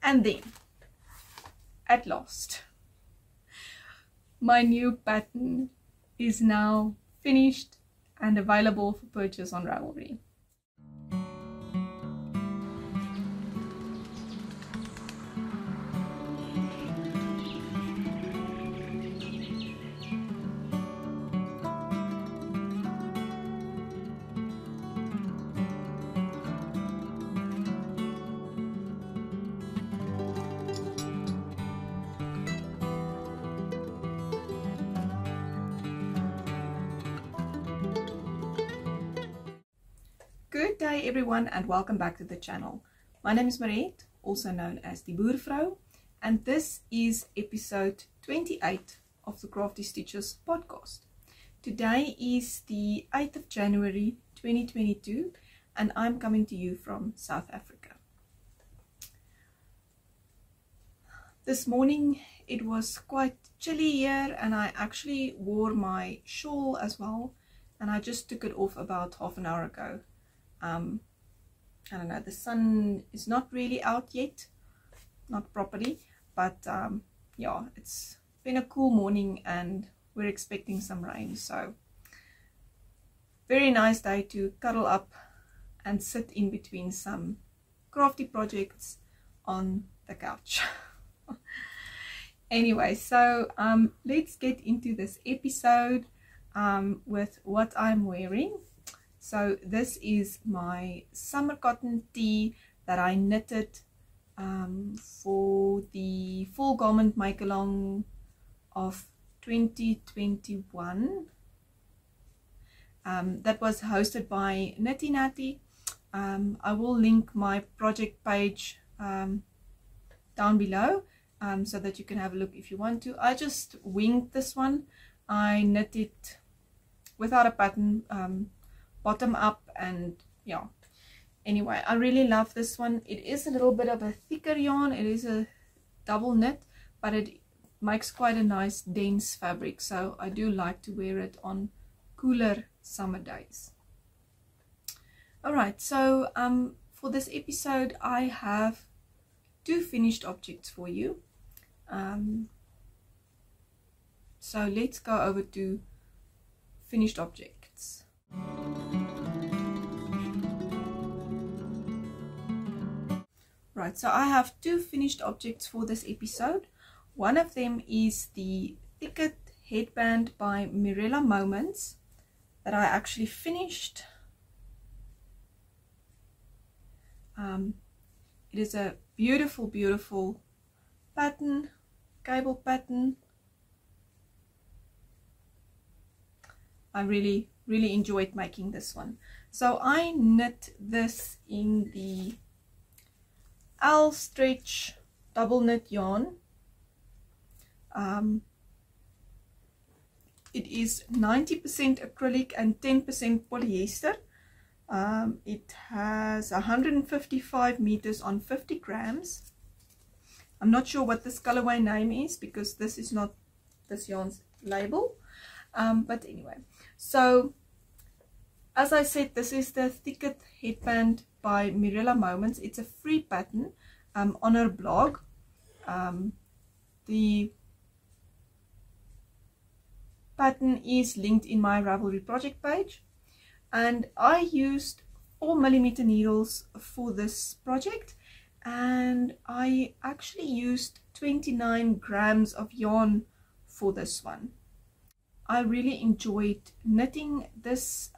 And then, at last, my new pattern is now finished and available for purchase on Ravelry. Good day everyone, and welcome back to the channel. My name is Mariette, also known as the Boervrou, and this is episode 28 of the Crafty Stitches Podcast. Today is the 8th of January 2022 and I'm coming to you from South Africa. This morning it was quite chilly here and I actually wore my shawl as well, and I just took it off about half an hour ago. I don't know, the sun is not really out yet, not properly, but yeah, it's been a cool morning and we're expecting some rain, so very nice day to cuddle up and sit in between some crafty projects on the couch. Anyway, so let's get into this episode with what I'm wearing. So this is my summer cotton tee that I knitted for the fall garment make along of 2021. That was hosted by Knitty Natty. I will link my project page down below so that you can have a look if you want to. I just winged this one. I knit it without a pattern, bottom up, and yeah, anyway, I really love this one. It is a little bit of a thicker yarn. It is a double knit, but it makes quite a nice dense fabric, so I do like to wear it on cooler summer days. Alright, so for this episode I have two finished objects for you. So let's go over to finished objects. Right, so I have two finished objects for this episode. One of them is the Thicket Headband by Mirella Moments that I actually finished. It is a beautiful, beautiful pattern, cable pattern. I really enjoyed making this one. So I knit this in the L stretch double knit yarn. It is 90% acrylic and 10% polyester. It has 155 meters on 50 grams. I'm not sure what this colorway name is because this is not this yarn's label, but anyway, so as I said, this is the Thicket Headband by Mirella Moments. It's a free pattern on her blog. The pattern is linked in my Ravelry Project page, and I used 4mm needles for this project, and I actually used 29 grams of yarn for this one. I really enjoyed knitting this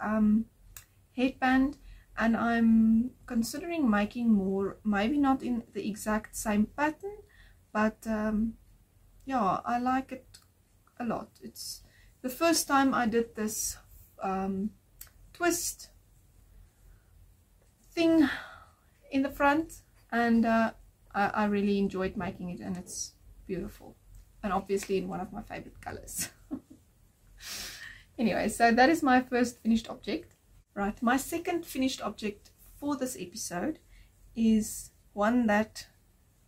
headband, and I'm considering making more, maybe not in the exact same pattern, but yeah, I like it a lot. It's the first time I did this twist thing in the front, and I really enjoyed making it, and it's beautiful, and obviously in one of my favorite colors. Anyway, so that is my first finished object. Right, my second finished object for this episode is one that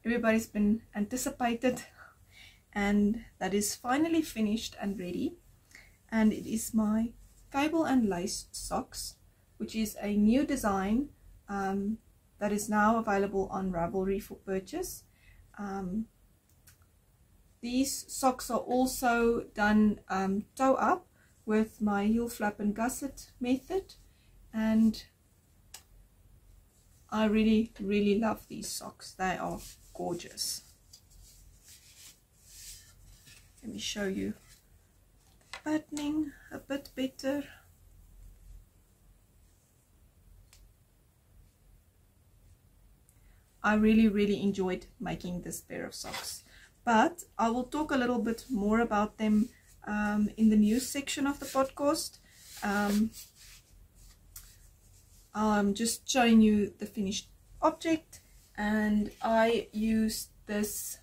everybody's been anticipated, and that is finally finished and ready, and it is my cable and lace socks, which is a new design that is now available on Ravelry for purchase. These socks are also done toe up with my heel flap and gusset method, and I really love these socks. They are gorgeous. Let me show you the patterning a bit better. I really enjoyed making this pair of socks, but I will talk a little bit more about them in the news section of the podcast. I'm just showing you the finished object, and I used this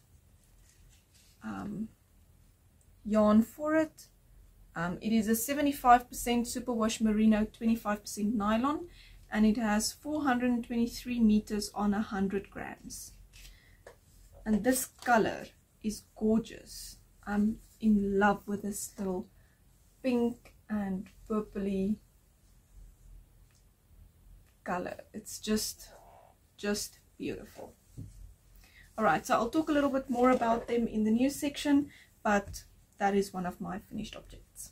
yarn for it. It is a 75% superwash merino, 25% nylon, and it has 423 meters on 100 grams. And this color is gorgeous. I'm in love with this little pink and purpley color. It's just beautiful. Alright, so I'll talk a little bit more about them in the news section, but that is one of my finished objects.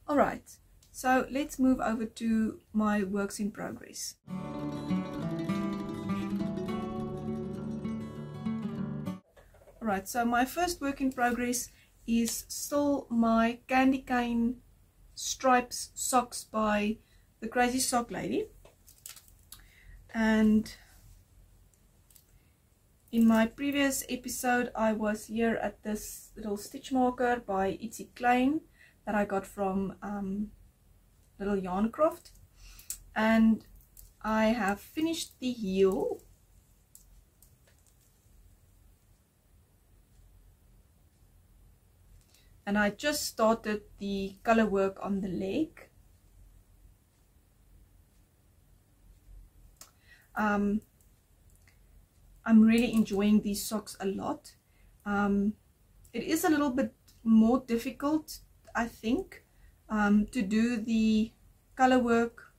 Alright, so let's move over to my works in progress. Alright, so my first work in progress is still my candy cane stripes socks by the Crazy Sock Lady. And in my previous episode I was here at this little stitch marker by Itsy Klein that I got from Little Yarn Croft, and I have finished the heel, and I just started the color work on the leg. I'm really enjoying these socks a lot. It is a little bit more difficult, I think, to do the color work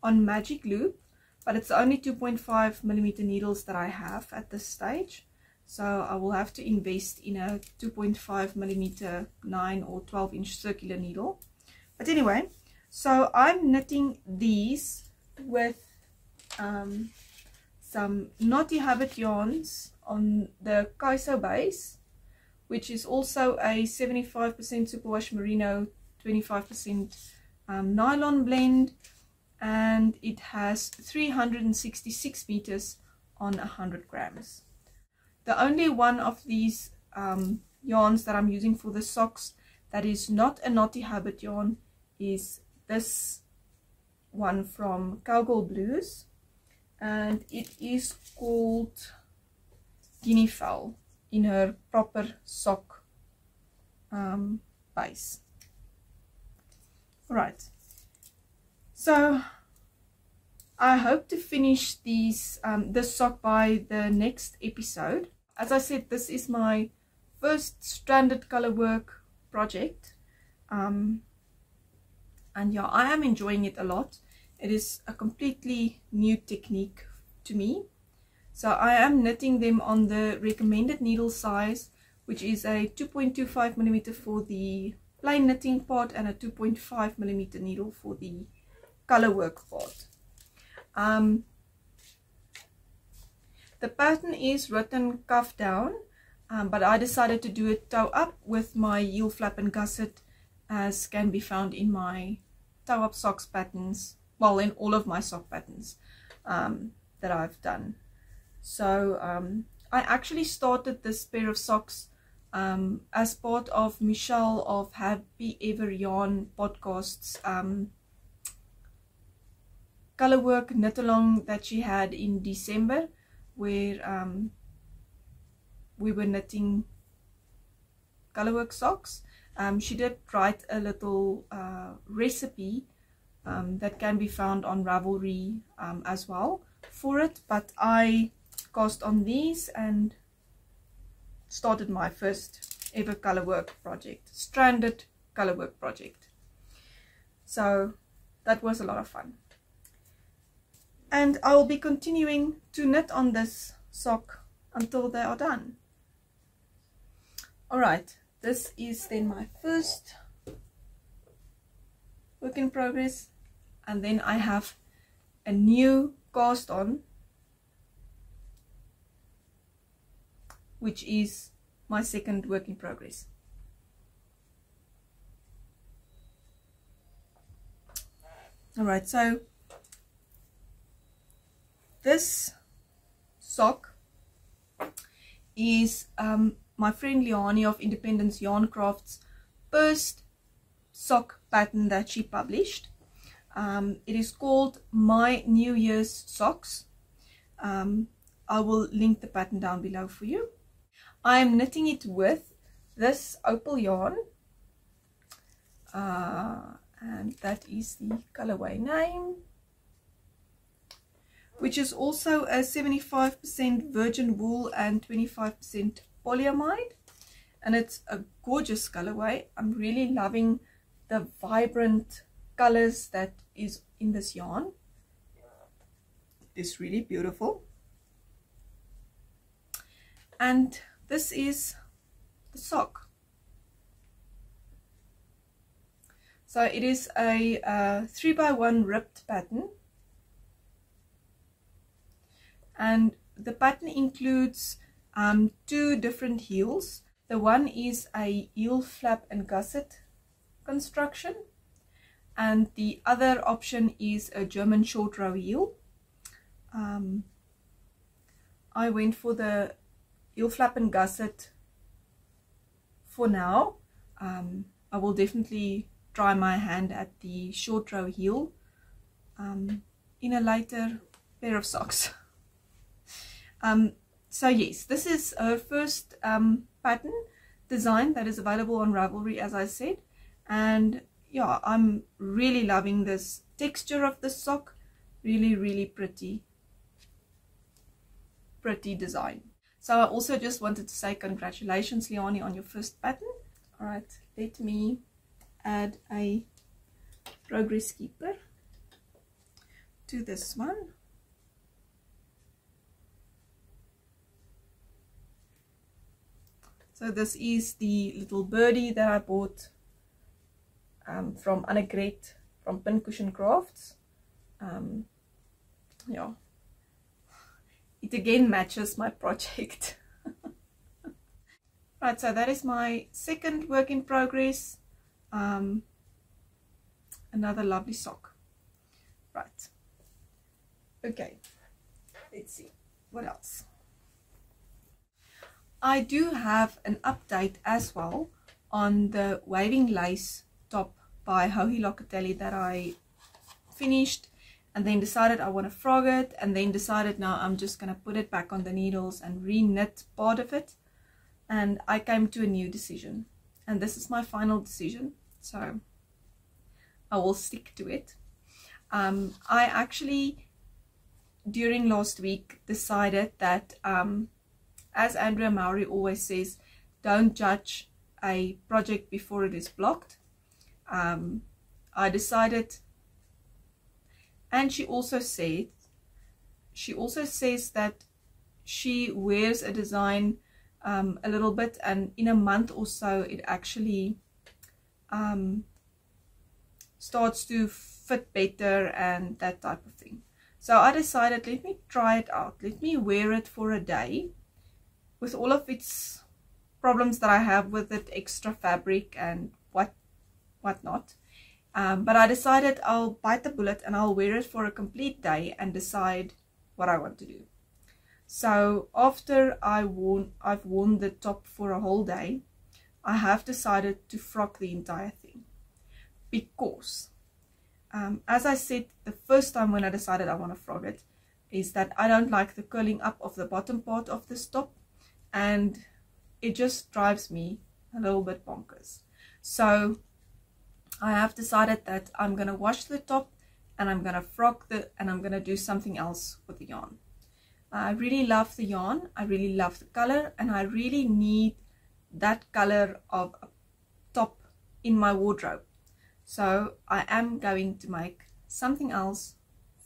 on magic loop, but it's only 2.5mm needles that I have at this stage, so I will have to invest in a 2.5mm 9 or 12-inch circular needle. But anyway, so I'm knitting these with some Knotty Habit yarns on the Kaiso base, which is also a 75% superwash merino, 25% nylon blend, and it has 366 meters on 100 grams. The only one of these yarns that I'm using for the socks that is not a Knotty Habit yarn is this one from Cowgirl Blues, and it is called Guinea Fowl in her proper sock base. Right, so I hope to finish these this sock by the next episode. As I said, this is my first stranded color work project, and yeah, I am enjoying it a lot. It is a completely new technique to me. So I am knitting them on the recommended needle size, which is a 2.25mm for the plain knitting part and a 2.5mm needle for the color work part. The pattern is written cuff down, but I decided to do it toe up with my heel flap and gusset, as can be found in my toe up socks patterns, well, in all of my sock patterns that I've done. So I actually started this pair of socks as part of Michelle of Happy Ever Yarn podcast's color work knit along that she had in December, where we were knitting color work socks. She did write a little recipe that can be found on Ravelry as well for it, but I cast on these and started my first ever color work project, stranded color work project. So that was a lot of fun, and I will be continuing to knit on this sock until they are done. Alright, this is then my first work in progress, and then I have a new cast on, which is my second work in progress. Alright, so this sock is my friend Leanie of Independence Yarn Craft's first sock pattern that she published. It is called My New Year's Socks. I will link the pattern down below for you. I am knitting it with this opal yarn, and that is the colorway name, which is also a 75% virgin wool and 25% polyamide, and it's a gorgeous colorway. I'm really loving the vibrant colors that is in this yarn. It's really beautiful. And this is the sock. So it is a 3x1 ripped pattern, and the pattern includes two different heels. The one is a heel flap and gusset construction, and the other option is a German short row heel. I went for the heel flap and gusset for now. I will definitely try my hand at the short row heel in a later pair of socks. So yes, this is her first pattern design that is available on Ravelry, as I said, and yeah, I'm really loving this texture of the sock. Really pretty design. So I also just wanted to say congratulations, Leanie, on your first pattern. Alright, let me add a progress keeper to this one. So this is the little birdie that I bought from Annegret from Pincushion Crafts. Yeah, it again matches my project. Right, so that is my second work in progress. Another lovely sock. Right, okay, let's see what else. I do have an update as well on the waving lace top by Hohi Locatelli that I finished and then decided I want to frog it, and then decided now I'm just going to put it back on the needles and re-knit part of it, and I came to a new decision, and this is my final decision, so I will stick to it. I actually during last week decided that as Andrea Mowry always says, don't judge a project before it is blocked. I decided, and she also says that she wears a design a little bit, and in a month or so it actually starts to fit better and that type of thing. So I decided, let me try it out, let me wear it for a day with all of its problems that I have with it, extra fabric and whatnot. But I decided I'll bite the bullet and I'll wear it for a complete day and decide what I want to do. So after I've worn the top for a whole day, I have decided to frock the entire thing, because as I said the first time when I decided I want to frog it, is that I don't like the curling up of the bottom part of this top, and it just drives me a little bit bonkers. So I have decided that I'm going to wash the top and I'm going to frock and I'm going to do something else with the yarn. I really love the yarn, I really love the color, and I really need that color of a top in my wardrobe. So I am going to make something else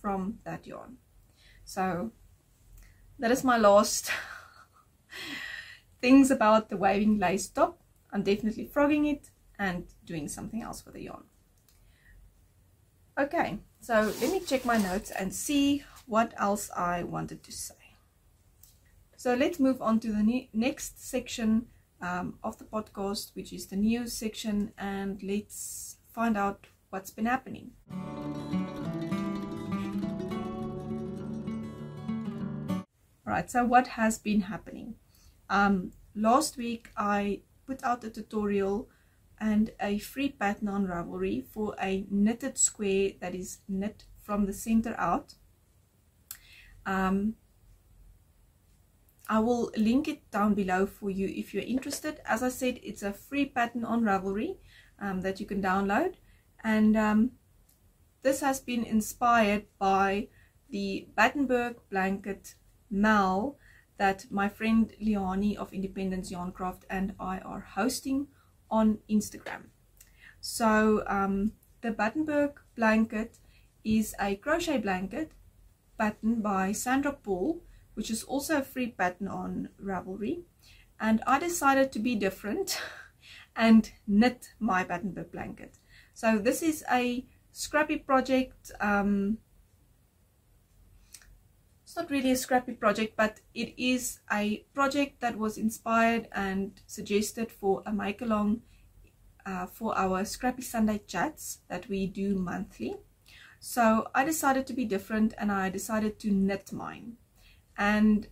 from that yarn. So that is my last things about the waving lace top. I'm definitely frogging it and doing something else with the yarn. Okay, so let me check my notes and see what else I wanted to say. So let's move on to the next section of the podcast, which is the news section, and let's find out what's been happening. Alright, so what has been happening? Last week I put out a tutorial and a free pattern on Ravelry for a knitted square that is knit from the center out. I will link it down below for you if you're interested. As I said, it's a free pattern on Ravelry that you can download, and this has been inspired by the Battenberg blanket mal that my friend Leanie of Independence Yarn Craft and I are hosting on Instagram. So the Battenberg blanket is a crochet blanket pattern by Sandra Paul, which is also a free pattern on Ravelry, and I decided to be different and knit my Battenberg blanket. So this is a scrappy project. It's not really a scrappy project, but it is a project that was inspired and suggested for a make along for our Scrappy Sunday chats that we do monthly. So I decided to be different and I decided to knit mine, and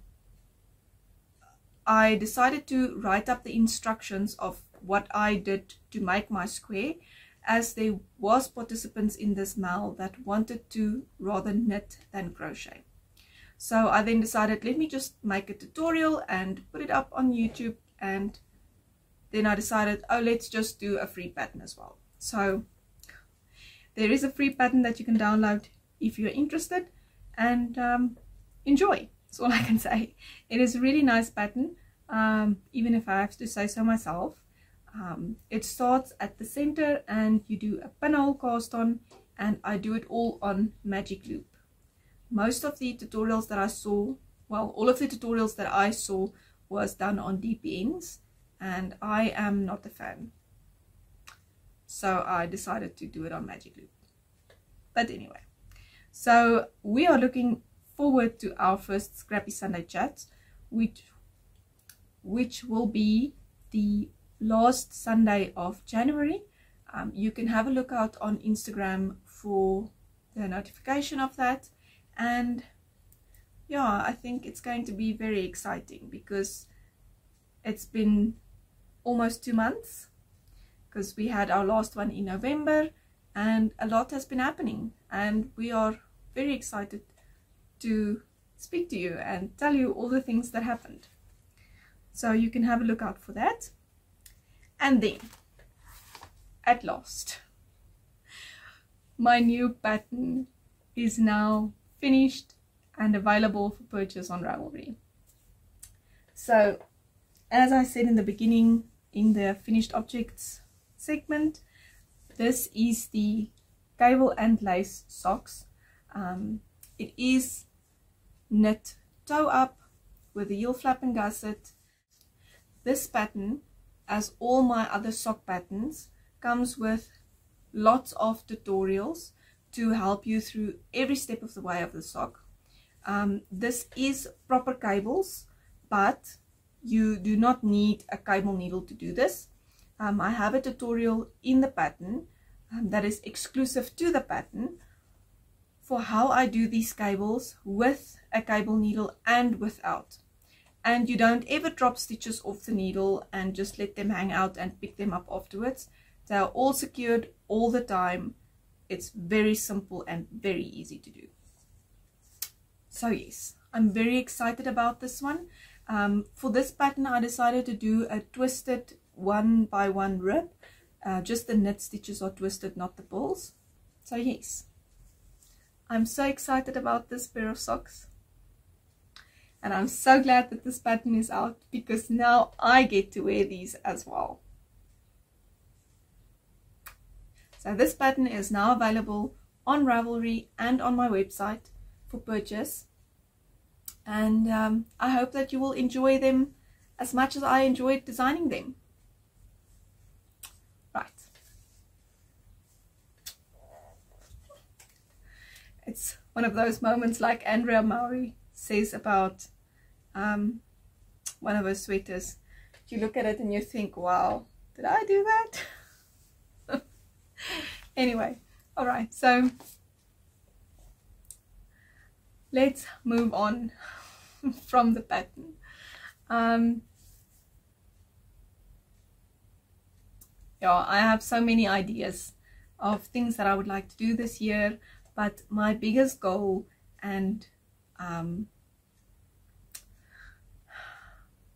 I decided to write up the instructions of what I did to make my square, as there was participants in this mal that wanted to rather knit than crochet. So I then decided, let me just make a tutorial and put it up on YouTube, and then I decided, oh, let's just do a free pattern as well. So there is a free pattern that you can download if you're interested, and enjoy. That's all I can say. It is a really nice pattern, even if I have to say so myself. It starts at the center and you do a pinhole cast on, and I do it all on magic loop. Most of the tutorials that I saw, well, all of the tutorials that I saw was done on DPNs, and I am not a fan. So I decided to do it on magic loop. But anyway, so we are looking forward to our first Scrappy Sunday chat, which will be the last Sunday of January. You can have a look out on Instagram for the notification of that. And yeah, I think it's going to be very exciting because it's been almost 2 months, because we had our last one in November, and a lot has been happening, and we are very excited to speak to you and tell you all the things that happened. So you can have a look out for that. And then at last, my new pattern is now finished and available for purchase on Ravelry. So as I said in the beginning, in the finished objects segment, this is the cable and lace socks. It is knit toe up with a heel flap and gusset. This pattern, as all my other sock patterns, comes with lots of tutorials to help you through every step of the way of the sock. This is proper cables, but you do not need a cable needle to do this. I have a tutorial in the pattern that is exclusive to the pattern for how I do these cables with a cable needle and without. And you don't ever drop stitches off the needle and just let them hang out and pick them up afterwards. They are all secured all the time. It's very simple and very easy to do. So yes, I'm very excited about this one. For this pattern, I decided to do a twisted 1x1 rib. Just the knit stitches are twisted, not the pulls. So yes, I'm so excited about this pair of socks. And I'm so glad that this pattern is out, because now I get to wear these as well. So this pattern is now available on Ravelry and on my website for purchase. And I hope that you will enjoy them as much as I enjoyed designing them. Right. It's one of those moments like Andrea Maury says about one of her sweaters. You look at it and you think, wow, did I do that? Anyway, alright, so let's move on from the pattern. Yeah, I have so many ideas of things that I would like to do this year, but my biggest goal and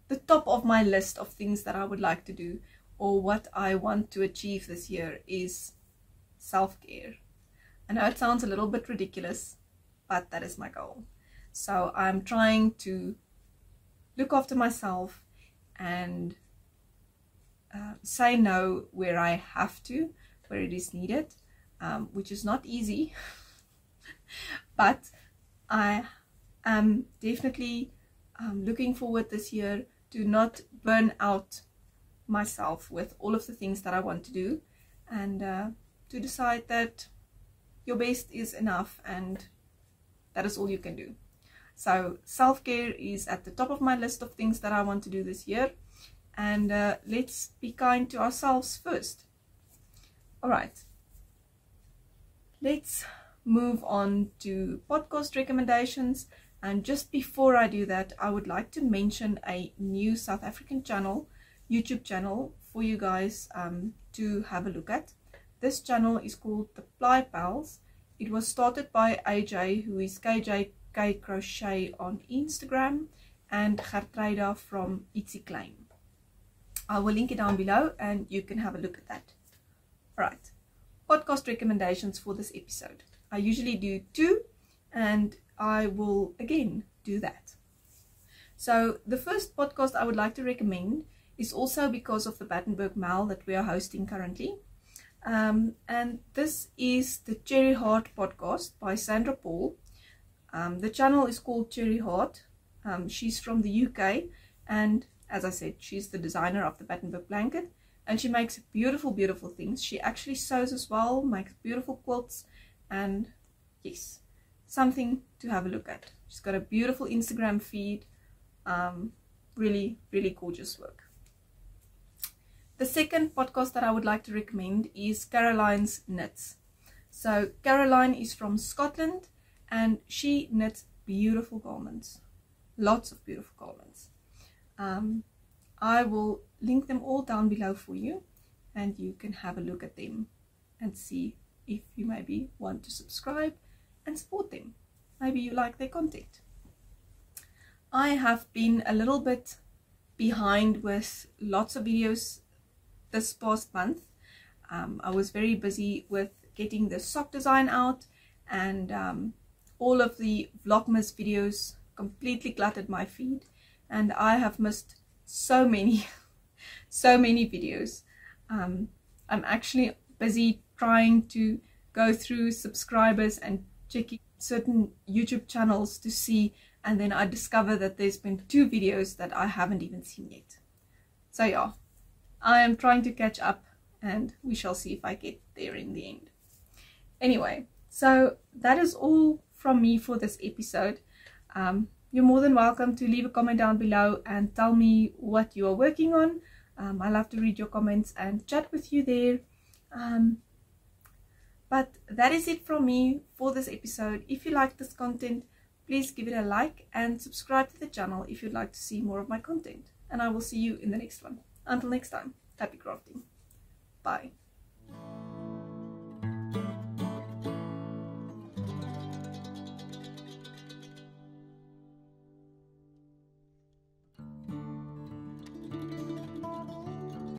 the top of my list of things that I would like to do, or what I want to achieve this year, is self-care. I know it sounds a little bit ridiculous, but that is my goal. So I'm trying to look after myself and say no where I have to, where it is needed, which is not easy. But I am definitely looking forward this year to not burn out myself with all of the things that I want to do, and to decide that your best is enough and that is all you can do. So self-care is at the top of my list of things that I want to do this year, and let's be kind to ourselves first. Alright, let's move on to podcast recommendations. And just before I do that, I would like to mention a new South African channel, YouTube channel, for you guys to have a look at. This channel is called The Ply Pals. It was started by AJ, who is KJK Crochet on Instagram, and Gertruida from Itsy Klein. I will link it down below and you can have a look at that. Alright, podcast recommendations for this episode. I usually do 2, and I will again do that. So the first podcast I would like to recommend is also because of the Battenberg Mall that we are hosting currently. And this is the Cherry Heart podcast by Sandra Paul. The channel is called Cherry Heart. She's from the UK, and as I said, she's the designer of the Battenberg blanket, and she makes beautiful, beautiful things. She actually sews as well, makes beautiful quilts, and yes, something to have a look at. She's got a beautiful Instagram feed. Really, really gorgeous work. The second podcast that I would like to recommend is Caroline's Knits. So Caroline is from Scotland, and she knits beautiful garments. Lots of beautiful garments. I will link them all down below for you, and you can have a look at them and see if you maybe want to subscribe and support them. Maybe you like their content. I have been a little bit behind with lots of videos this past month. I was very busy with getting the sock design out, and all of the Vlogmas videos completely cluttered my feed, and I have missed so many so many videos. I'm actually busy trying to go through subscribers and checking certain YouTube channels to see, and then I discover that there's been 2 videos that I haven't even seen yet. So yeah, I am trying to catch up, and we shall see if I get there in the end. Anyway, so that is all from me for this episode. You're more than welcome to leave a comment down below and tell me what you are working on. I love to read your comments and chat with you there. But that is it from me for this episode. If you like this content, please give it a like and subscribe to the channel if you'd like to see more of my content. And I will see you in the next one. Until next time, happy crafting. Bye.